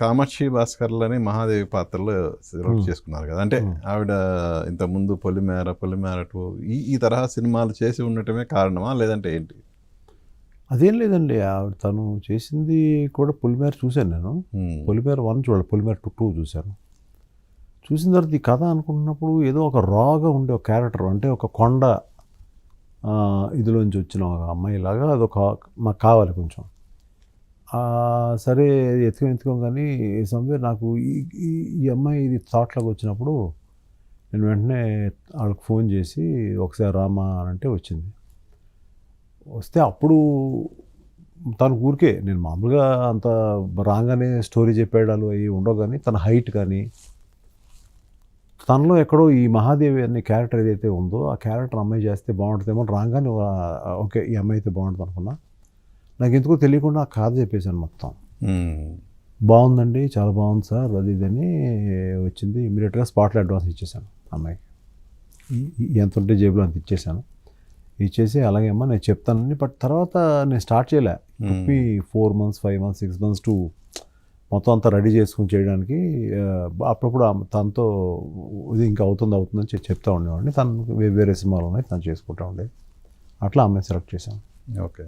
కామాక్షి భాస్కర్లని మహాదేవి పాత్రలో సెలెక్ట్ చేసుకున్నారు కదా. అంటే ఆవిడ ఇంతకుముందు పొలిమేర టూ ఈ తరహా సినిమాలు చేసి ఉండటమే కారణమా, లేదంటే ఏంటి? అదేం లేదండి, తను చేసింది కూడా పొలిమేర చూశాను నేను. పొలిమేర 1 చూడాలి, పొలిమేర 2 చూశాను. చూసిన తర్వాత ఈ కథ అనుకుంటున్నప్పుడు ఏదో ఒక రాగా ఉండే ఒక క్యారెక్టర్, అంటే ఒక కొండ ఇదిలోంచి వచ్చిన ఒక అమ్మాయిలాగా అదొక మాకు కావాలి కొంచెం. సరే ఎత్తుకోం కానీ సమ్వేర్ నాకు ఈ అమ్మాయి ఇది థాట్లాగా వచ్చినప్పుడు నేను వెంటనే వాళ్ళకి ఫోన్ చేసి ఒకసారి రామా అని అంటే వచ్చింది. వస్తే అప్పుడు తన ఊరికే నేను మామూలుగా అంత రాగానే స్టోరీ చెప్పేడాలు అవి ఉండవు, కానీ తన హైట్ కానీ తనలో ఎక్కడో ఈ మహాదేవి అనే క్యారెక్టర్ ఏదైతే ఉందో ఆ క్యారెక్టర్ అమ్మాయి చేస్తే బాగుంటుందేమో రాగానే ఓకే ఈ అమ్మాయి అయితే బాగుంటుంది అనుకున్నా. నాకు ఎందుకో తెలియకుండా ఆ కథ చెప్పేశాను మొత్తం. బాగుందండి, చాలా బాగుంది సార్, అది ఇదని వచ్చింది. ఇమీడియట్గా స్పాట్లో అడ్వాన్స్ ఇచ్చేసాను అమ్మాయికి. ఎంత ఉంటే జేబులో అంత ఇచ్చేసాను. ఇచ్చేసి అలాగే అమ్మా నేను చెప్తానని. బట్ తర్వాత నేను స్టార్ట్ చేయలే. 4 months 5 months 6 months టు మొత్తం అంతా రెడీ చేసుకుని చేయడానికి. అప్పుడప్పుడు తనతో ఇది ఇంకా అవుతుందని చెప్తా ఉండేవాడిని. తను వేరే సినిమాలు ఉన్నాయి తను చేసుకుంటా ఉండేది. అట్లా అమ్మాయి సెలెక్ట్ చేశాను. ఓకే.